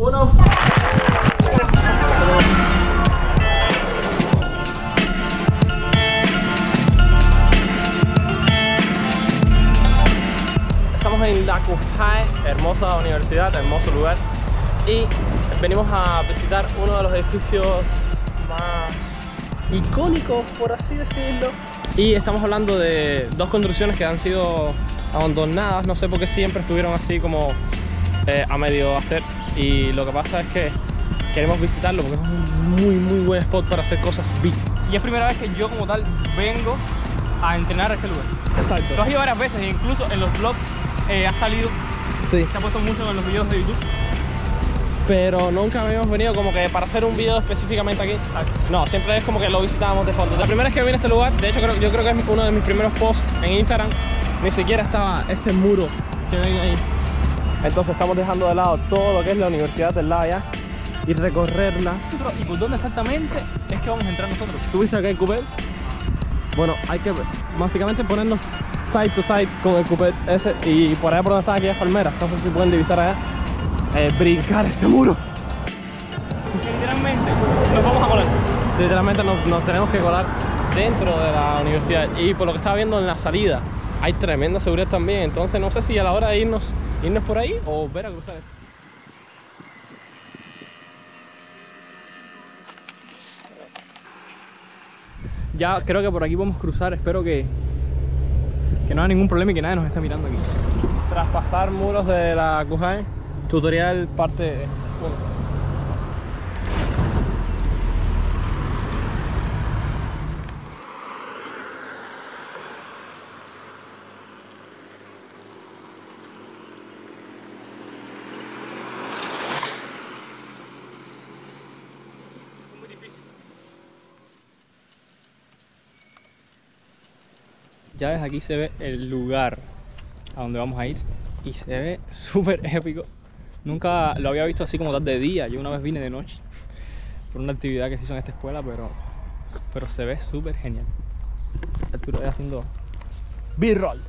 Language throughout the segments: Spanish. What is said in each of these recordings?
1. Estamos en la Cujay, hermosa universidad, hermoso lugar, y venimos a visitar uno de los edificios más icónicos, por así decirlo. Y estamos hablando de dos construcciones que han sido abandonadas, no sé por qué siempre estuvieron así como a medio hacer, y lo que pasa es que queremos visitarlo porque es un muy buen spot para hacer cosas big. Y es primera vez que yo como tal vengo a entrenar a este lugar. Exacto. Lo has ido varias veces e incluso en los vlogs ha salido, sí. Se ha puesto mucho en los videos de YouTube, pero nunca habíamos venido como que para hacer un video específicamente aquí. No, siempre es como que lo visitábamos de fondo. La primera vez que vine a este lugar, de hecho yo creo que es uno de mis primeros posts en Instagram, ni siquiera estaba ese muro que ven ahí. Entonces estamos dejando de lado todo lo que es la universidad del lado allá y recorrerla. ¿Y por dónde exactamente es que vamos a entrar nosotros? ¿Tú viste acá el coupé? Bueno, hay que básicamente ponernos side to side con el coupé ese, y por allá por donde están aquellas palmeras, no sé si pueden divisar allá, brincar este muro. Literalmente nos vamos a colar. Literalmente nos tenemos que colar dentro de la universidad, y por lo que estaba viendo en la salida hay tremenda seguridad también, entonces no sé si a la hora de irnos por ahí o ver a cruzar esto. Ya creo que por aquí podemos cruzar, espero que no haya ningún problema y que nadie nos esté mirando aquí. Tras pasar muros de la Cujay, tutorial parte 1. Ya desde aquí se ve el lugar a donde vamos a ir y se ve súper épico. Nunca lo había visto así como tal de día. Yo una vez vine de noche por una actividad que se hizo en esta escuela, pero se ve súper genial. Arturo está haciendo B-roll.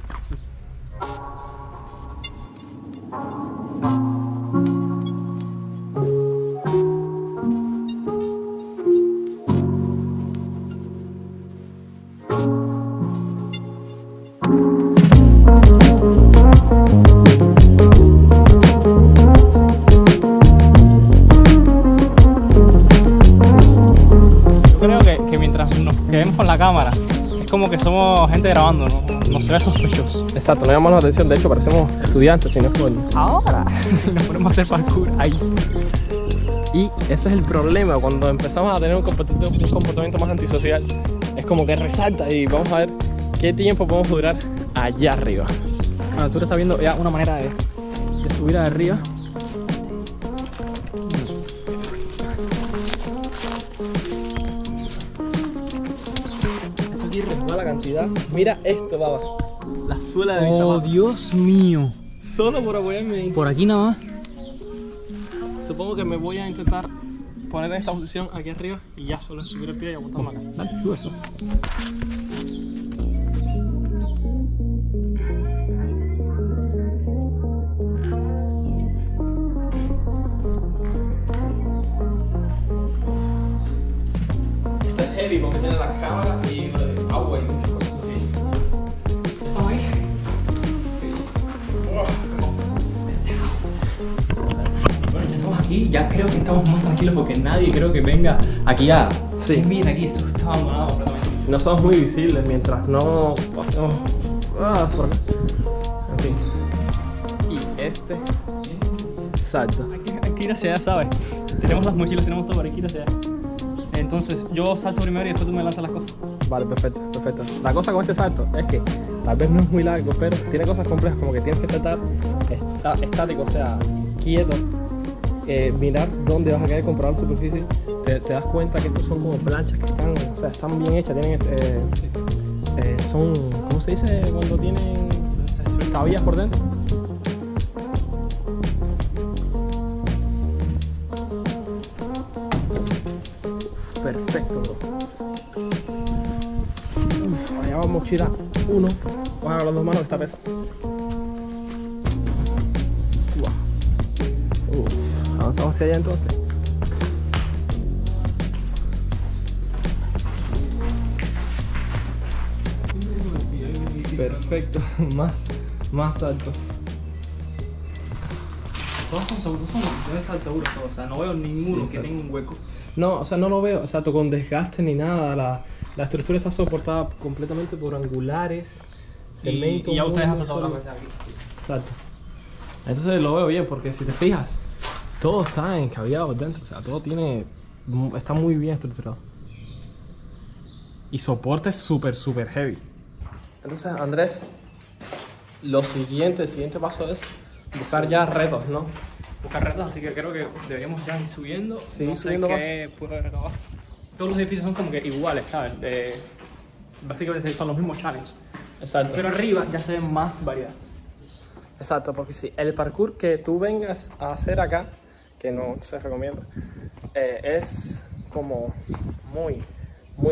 Con la cámara es como que somos gente grabando, no se ve sospechoso. Exacto, no llamamos la atención, de hecho parecemos estudiantes, si no es por ahora nos ponemos a hacer parkour ahí. Y ese es el problema cuando empezamos a tener un comportamiento más antisocial, es como que resalta, y vamos a ver qué tiempo podemos durar allá arriba. Bueno, tú estás viendo ya una manera de subir arriba. La cantidad, mira esto, baba, la suela de mi zapato. Oh, Dios mío, solo por apoyarme ahí. Por aquí nada más. Supongo que me voy a intentar poner en esta posición aquí arriba y ya solo subir el pie y aguantarme acá. Dale, sube eso. Esto es heavy porque tiene las cámaras y agua y muchas cosas así. ¿Estamos ahí? Bueno, ya estamos aquí, ya creo que estamos más tranquilos porque nadie creo que venga aquí a... Sí. Miren aquí, esto está abandonado completamente. No somos muy visibles mientras no pasemos por acá. En fin. Y este... Salto. Hay que ir hacia allá, ¿sabes? Tenemos las mochilas, tenemos todo, para ir hacia allá. Entonces yo salto primero y después tú me lanzas las cosas. Vale, perfecto, perfecto. La cosa con este salto es que tal vez no es muy largo, pero tiene cosas complejas, como que tienes que saltar estático, o sea, quieto, mirar dónde vas a caer, comprobar la superficie. Te das cuenta que estos son como planchas que están, o sea, están bien hechas, tienen, son, ¿cómo se dice cuando tienen tablillas por dentro? Perfecto, bro. Allá va mochila 1. Vamos a agarrar las dos manos que está pesada. Avanzamos hacia allá entonces. Perfecto, más altos. Todos son seguros, debe estar seguro todo, o sea, no veo ninguno que tenga un hueco. No, o sea, no lo veo, exacto, con desgaste ni nada. La estructura está soportada completamente por angulares, cemento. Y ya ustedes han muy saltado sólido. aquí. Exacto. Entonces lo veo bien, porque si te fijas, todo está encabiado por dentro, o sea, todo está muy bien estructurado. Y soporte súper heavy. Entonces, Andrés, el siguiente paso es buscar ya retos, ¿no? Buscar retos, así que creo que deberíamos ya ir subiendo. Sí, no sé subiendo qué puedo ver acá abajo. Todos los edificios son como que iguales, ¿sabes? Básicamente son los mismos challenges. Exacto. Pero arriba ya se ve más variedad. Exacto, porque si el parkour que tú vengas a hacer acá, que no se recomienda, es como muy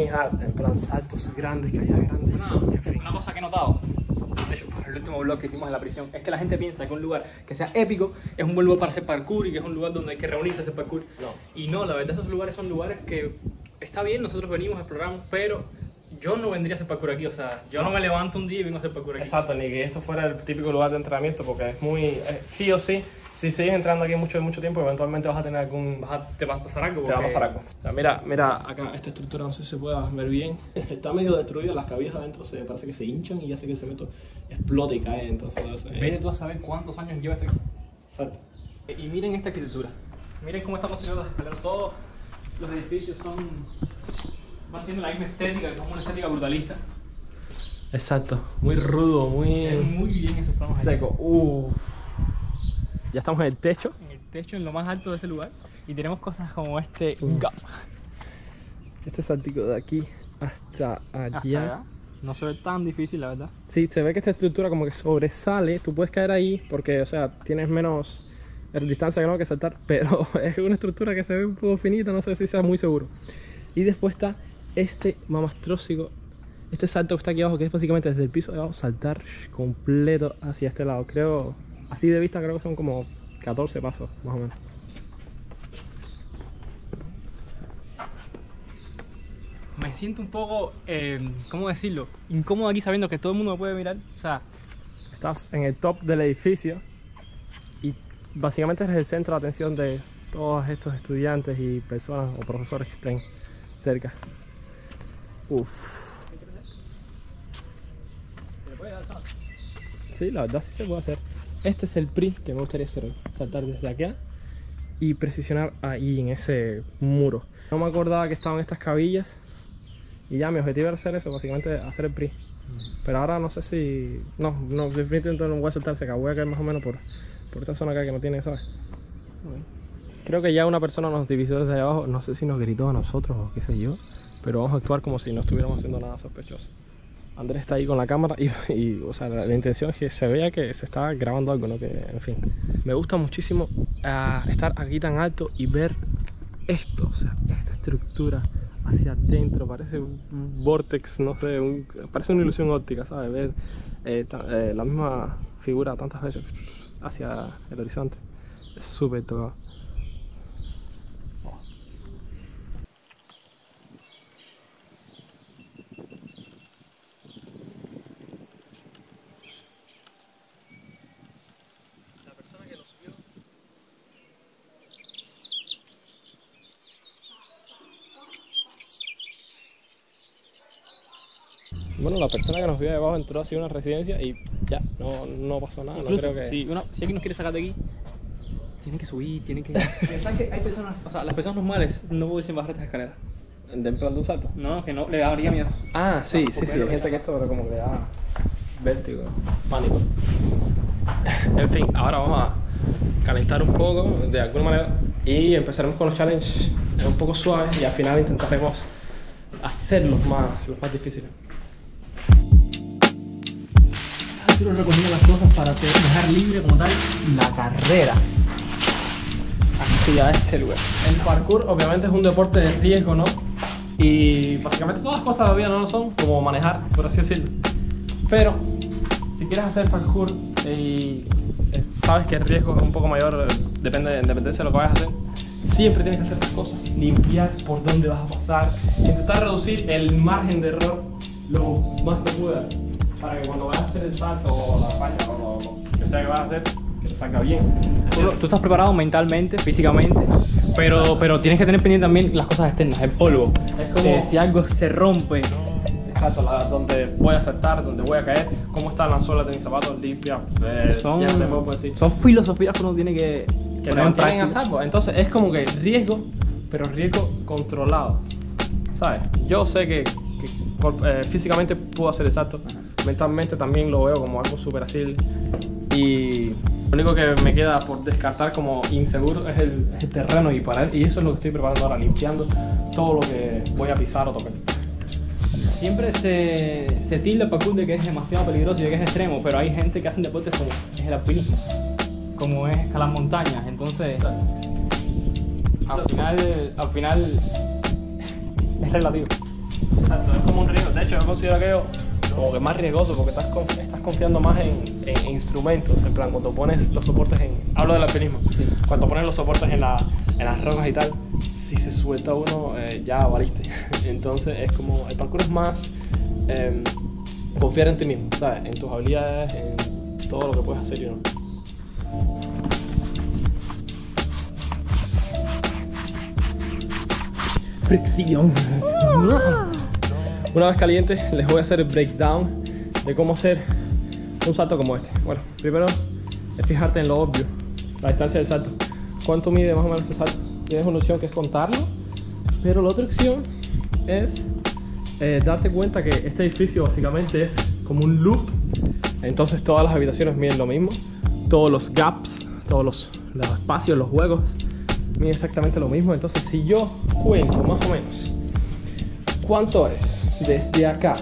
hard, en plan saltos grandes, caídas grandes. Una cosa que he notado, de hecho, por el último vlog que hicimos en la prisión, es que la gente piensa que un lugar que sea épico es un buen lugar para hacer parkour y que es un lugar donde hay que reunirse a hacer parkour. No. Y no, la verdad esos lugares son lugares que está bien, nosotros venimos, exploramos, pero yo no vendría a hacer parkour aquí, o sea, yo no me levanto un día y vengo a hacer parkour aquí. Exacto, ni que esto fuera el típico lugar de entrenamiento, porque es muy, sí o sí, si sigues entrando aquí mucho tiempo, eventualmente vas a tener Te va a pasar algo. te va a porque- pasar algo. O sea, mira acá, esta estructura no sé si se pueda ver bien. Está medio destruida, las cabillas adentro parece que se hinchan y ya sé que el cemento explota y cae, entonces eso es- Vete tú a saber cuántos años lleva esto aquí. Exacto. Y miren esta arquitectura. Miren cómo están construidos las escaleras. Todos los edificios van siendo la misma estética, es como una estética brutalista. Exacto, muy rudo, Se ven muy bien esos planos ahí. seco. Ya estamos en el techo. En el techo, en lo más alto de este lugar. Y tenemos cosas como este gap. Este saltico de aquí hasta allá. Hasta allá. No se ve tan difícil, la verdad. Sí, se ve que esta estructura como que sobresale. Tú puedes caer ahí porque, o sea, tienes menos distancia que saltar, pero es una estructura que se ve un poco finita, no sé si sea muy seguro. Y después está este mamastrósico, este salto que está aquí abajo, que es básicamente desde el piso de abajo saltar completo hacia este lado. Creo, así de vista, creo que son como 14 pasos, más o menos. Me siento un poco, ¿cómo decirlo? Incómodo aquí sabiendo que todo el mundo me puede mirar. O sea, Estás en el top del edificio y básicamente eres el centro de atención de todos estos estudiantes y personas o profesores que estén cerca. Uf. Sí, la verdad sí se puede hacer. Este es el PRI que me gustaría hacer hoy. Saltar desde acá y precisionar ahí en ese muro. No me acordaba que estaban estas cabillas y ya mi objetivo era hacer eso, básicamente hacer el PRI. Pero ahora no sé si... No, definitivamente no voy a saltar acá. Voy a caer más o menos por esta zona acá que no tiene, ¿sabes? Creo que ya una persona nos divisó desde ahí abajo. No sé si nos gritó a nosotros o qué sé yo, pero vamos a actuar como si no estuviéramos haciendo nada sospechoso. Andrés está ahí con la cámara y o sea, la intención es que se vea que se está grabando algo, ¿no? Que, en fin. Me gusta muchísimo estar aquí tan alto y ver esto, o sea, esta estructura hacia adentro. Parece un vortex, no sé, parece una ilusión óptica, ¿sabes? Ver la misma figura tantas veces hacia el horizonte. Es súper tocado. Bueno, la persona que nos vio de abajo entró así a una residencia y ya, no pasó nada. incluso, no creo que... si alguien nos quiere sacar de aquí, tiene que subir, tiene que... ¿Sabes que hay personas, o sea, las personas normales no pueden bajar estas escaleras? ¿En plan de un salto? No, que no, le daría miedo. Ah, sí, Porque hay lo gente que- que esto pero como que da vértigo, pánico. En fin, ahora vamos a calentar un poco de alguna manera y empezaremos con los challenges un poco suaves y al final intentaremos hacer los más difíciles. Nosotros recogimos las cosas para dejar libre como tal la carrera. Hacia este lugar. El parkour obviamente es un deporte de riesgo, ¿no? Y básicamente todas las cosas de la vida no lo son, como manejar, por así decirlo. Pero si quieres hacer parkour y sabes que el riesgo es un poco mayor, depende de lo que vayas a hacer, siempre tienes que hacer estas cosas, limpiar por dónde vas a pasar, intentar reducir el margen de error lo más que puedas, para que cuando vayas a hacer el salto o la falla o lo que sea que vas a hacer, que te salga bien. Tú estás preparado mentalmente, físicamente, pero tienes que tener pendiente también las cosas externas, el polvo. Es como si algo se rompe. Exacto, donde voy a saltar, donde voy a caer, cómo están las suelas de mis zapatos limpias. Son filosofías que uno tiene que me mantienen a salvo. Entonces es como que riesgo, pero riesgo controlado, ¿sabes? Yo sé que físicamente puedo hacer el salto, mentalmente también lo veo como algo súper así. Y lo único que me queda por descartar como inseguro es el terreno y parar. Y eso es lo que estoy preparando ahora, limpiando todo lo que voy a pisar o tocar. Siempre se tilda el parkour de que es demasiado peligroso y de que es extremo, pero hay gente que hace deportes como es el alpinismo, como es escalar montañas. Entonces, al final es relativo. Exacto, es como un riesgo. De hecho, yo considero aquello como que más riesgoso porque estás confiando más en instrumentos. En plan, cuando pones los soportes hablo del alpinismo, sí. Cuando pones los soportes en las rocas y tal, si se suelta uno, ya valiste. Entonces es como, el parkour es más confiar en ti mismo, ¿sabes? En tus habilidades, en todo lo que puedes hacer y no. Fricción. Una vez caliente, les voy a hacer el breakdown de cómo hacer un salto como este. Bueno, primero es fijarte en lo obvio, la distancia del salto. ¿Cuánto mide más o menos este salto? Tienes una opción que es contarlo, pero la otra opción es darte cuenta que este edificio básicamente es como un loop. Entonces todas las habitaciones miden lo mismo, todos los gaps, todos los espacios, los huecos miden exactamente lo mismo. Entonces si yo cuento más o menos cuánto es desde acá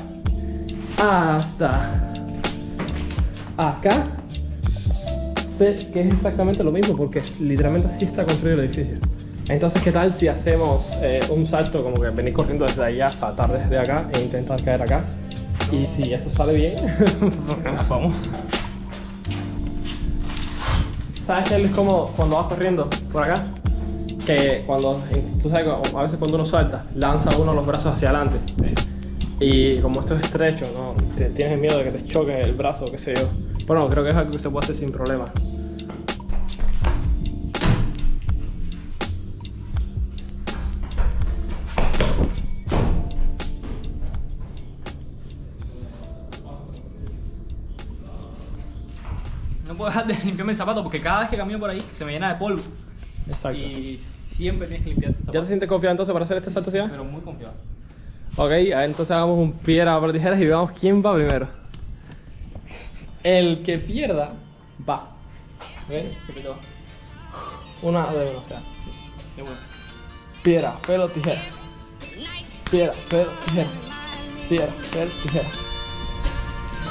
hasta acá, sé que es exactamente lo mismo porque literalmente así está construido el edificio. Entonces, ¿qué tal si hacemos un salto como que venir corriendo desde allá, saltar desde acá e intentar caer acá? Y si eso sale bien, vamos. ¿Sabes qué es como cuando vas corriendo por acá? Que cuando, tú sabes, a veces cuando uno salta, lanza uno los brazos hacia adelante. Y como esto es estrecho, ¿no? Tienes miedo de que te choque el brazo, qué sé yo. Pero no, creo que es algo que se puede hacer sin problema. No puedo dejar de limpiarme el zapato porque cada vez que camino por ahí se me llena de polvo. Exacto. Y siempre tienes que limpiarte el zapato. ¿Ya te sientes confiado entonces para hacer este salto hacia allá? Pero muy confiado. Ok, entonces hagamos un piedra, papel, tijeras y veamos quién va primero. El que pierda va. ¿Ok? Una de uno, o sea. Qué bueno. Piedra, pelo, tijera. Piedra, pelo, tijera. Piedra, pelo, tijera.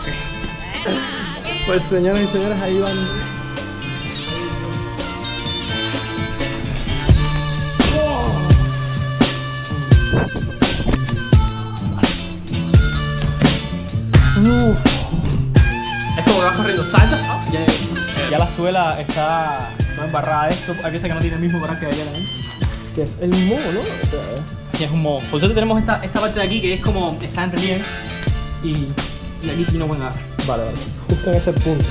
Ok. Pues señoras y señores, ahí van. Es como que vas corriendo, salta. Ya la suela está embarrada de esto. Hay veces que no tiene el mismo coral que de allá también. Que es el moho, ¿no? O sea, Sí, es un moho. Por eso tenemos esta parte de aquí que es como está en relieve. Y aquí tiene buen agarre. vale. Justo en ese punto.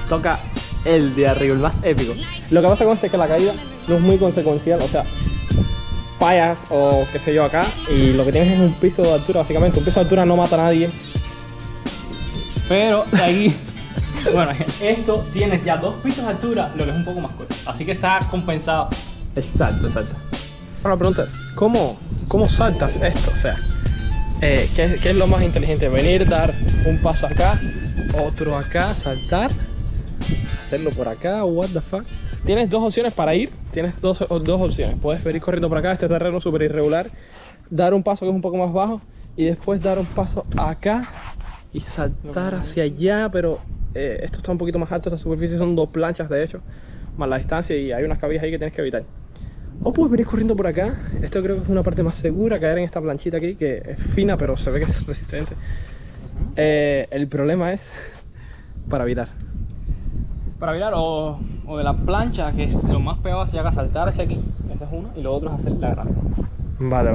Toca el de arriba, el más épico. Lo que pasa con este es que la caída no es muy consecuencial, o sea, fallas o qué sé yo acá y lo que tienes es un piso de altura, básicamente. Un piso de altura no mata a nadie. Pero de aquí, bueno, esto tienes ya 2 pisos de altura, lo que es un poco más corto. Así que se ha compensado. Exacto, exacto. Ahora la pregunta es, ¿cómo saltas esto? O sea, ¿qué es lo más inteligente? Venir, dar un paso acá, otro acá, saltar, hacerlo por acá, what the fuck. Tienes 2 opciones para ir, tienes dos opciones. Puedes venir corriendo por acá, este terreno súper irregular, dar un paso que es un poco más bajo y después dar un paso acá y saltar hacia allá, pero esto está un poquito más alto, esta superficie son 2 planchas de hecho, más la distancia y hay unas cabillas ahí que tienes que evitar. O puedes venir corriendo por acá. Esto creo que es una parte más segura, caer en esta planchita aquí, que es fina, pero se ve que es resistente. El problema es para virar. Para virar o de la plancha, que es lo más pegado hacia acá, saltar hacia aquí. Esa es una, y lo otro es hacer la grande. Vale.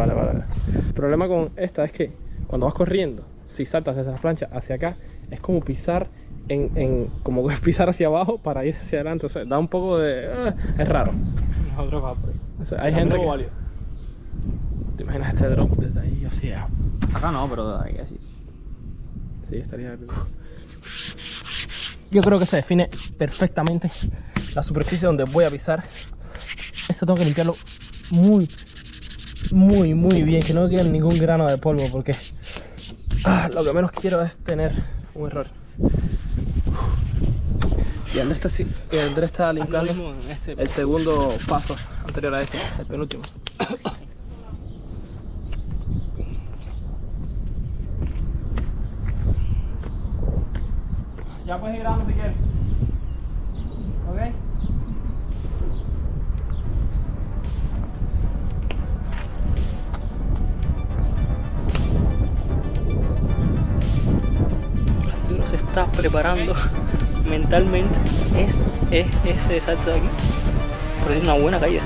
El problema con esta es que cuando vas corriendo, si saltas desde la plancha hacia acá, es como pisar como pisar hacia abajo para ir hacia adelante. O sea, da un poco de... es raro. Nosotros vamos por ahí. O sea, hay gente que... ¿Te imaginas este drop desde ahí? O sea... Acá no, pero ahí así. Sí, estaría... Yo creo que se define perfectamente la superficie donde voy a pisar. Esto tengo que limpiarlo muy bien, que no quede ningún grano de polvo, porque lo que menos quiero es tener un error. Y Andrés está limpiando el segundo paso anterior a este, el penúltimo. Ya puedes ir grabando si quieres. ¿Ok? Arturo se está preparando mentalmente. Es ese salto de aquí. Pero es una buena caída.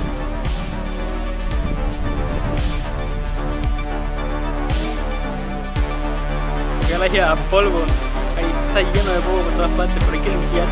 Porque la lleva polvo. Ahí está lleno de polvo por todas partes, pero hay que limpiar.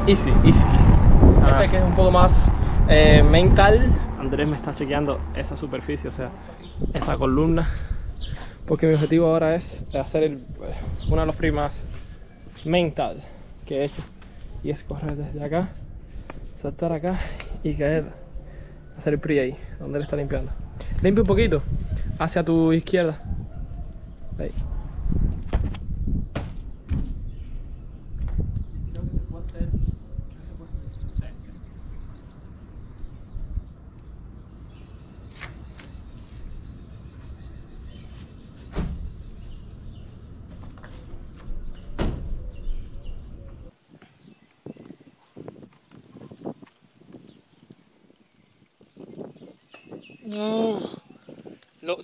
Easy. Este que es un poco más mental. Andrés me está chequeando esa superficie, o sea, esa columna, porque mi objetivo ahora es hacer uno de los primas mental que he hecho, y es correr desde acá, saltar acá y caer, hacer el pre ahí, donde él está limpiando. Limpia un poquito hacia tu izquierda. Ahí.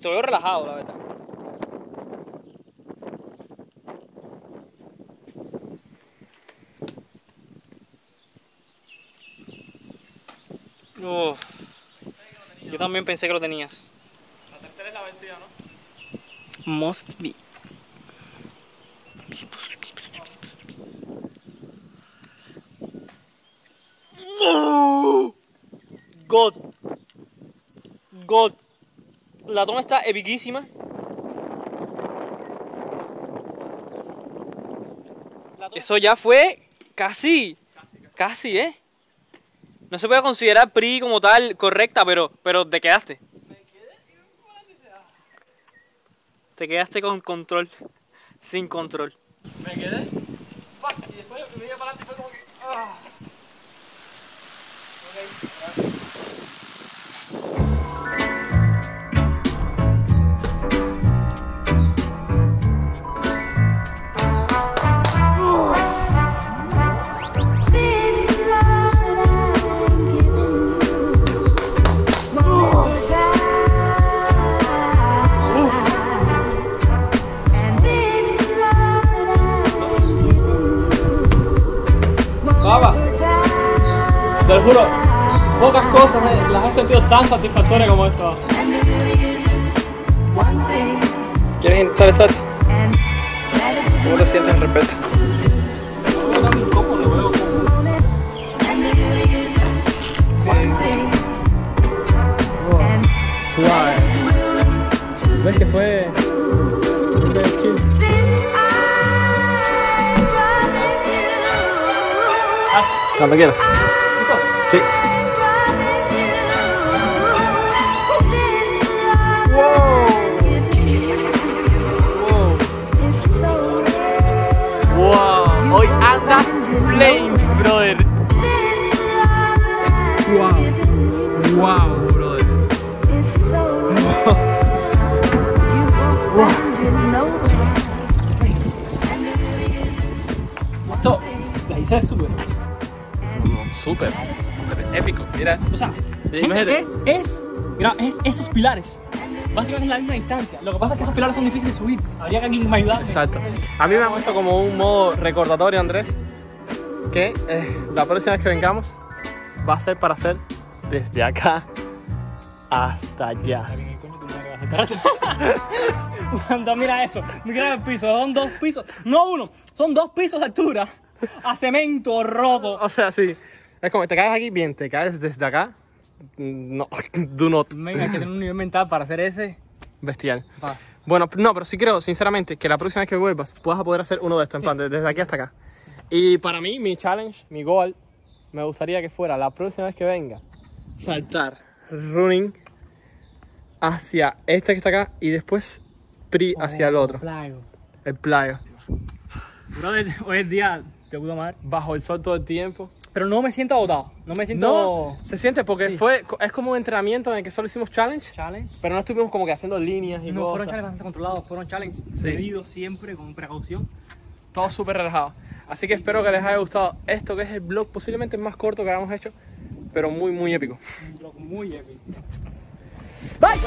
Te veo relajado, la verdad. Yo también pensé que lo tenías. La tercera es la vencida, ¿no? Must be. God. La toma está epiquísima. Eso ya fue casi, ¿eh? No se puede considerar PRI como tal correcta, pero te quedaste. Te quedaste con control, sin control. Me quedé. Y después me iba para adelante y fue como que... Okay. Te lo juro, pocas cosas las he sentido tan satisfactorias como esto. ¿Quieres intentar el salto? ¿Cómo te sientes al respecto? Suave. ¿Ves que fue? Cuando quieras. Sí. Wow, hoy anda flame, brother. Wow, brother. Esto, la hice súper. Súper. Épico. Mira. O sea, Imagínate. mira, es esos pilares. Básicamente es la misma distancia. Lo que pasa es que esos pilares son difíciles de subir. Habría que alguien me ayudara. Exacto. A mí me ha puesto como un modo recordatorio, Andrés, que la próxima vez que vengamos va a ser para hacer desde acá hasta allá. Cuando mira eso, mira el piso, son 2 pisos, no uno, son 2 pisos de altura a cemento roto. O sea, sí. Es como, te caes aquí bien, te caes desde acá. No, do not. Venga, hay que tener un nivel mental para hacer ese. Bestial. Va. Bueno, no, pero sí creo, sinceramente, que la próxima vez que vuelvas puedas poder hacer uno de estos, en plan, desde aquí hasta acá. Y para mí, mi challenge, mi goal, me gustaría que fuera la próxima vez que venga, saltar running hacia este que está acá y después hacia el otro, el playo. Brother, hoy es día de puta madre. Bajo el sol todo el tiempo. Pero no me siento agotado, no me siento... No, se siente porque Sí. es como un entrenamiento en el que solo hicimos challenge, Challenge. pero no estuvimos como que haciendo líneas y No, fueron cosas. challenges bastante controlados, fueron challenges medidos siempre con precaución. Todo súper relajado. Así que espero que les haya gustado esto, que es el vlog posiblemente el más corto que hayamos hecho, pero muy, muy épico. Un blog muy épico. Bye.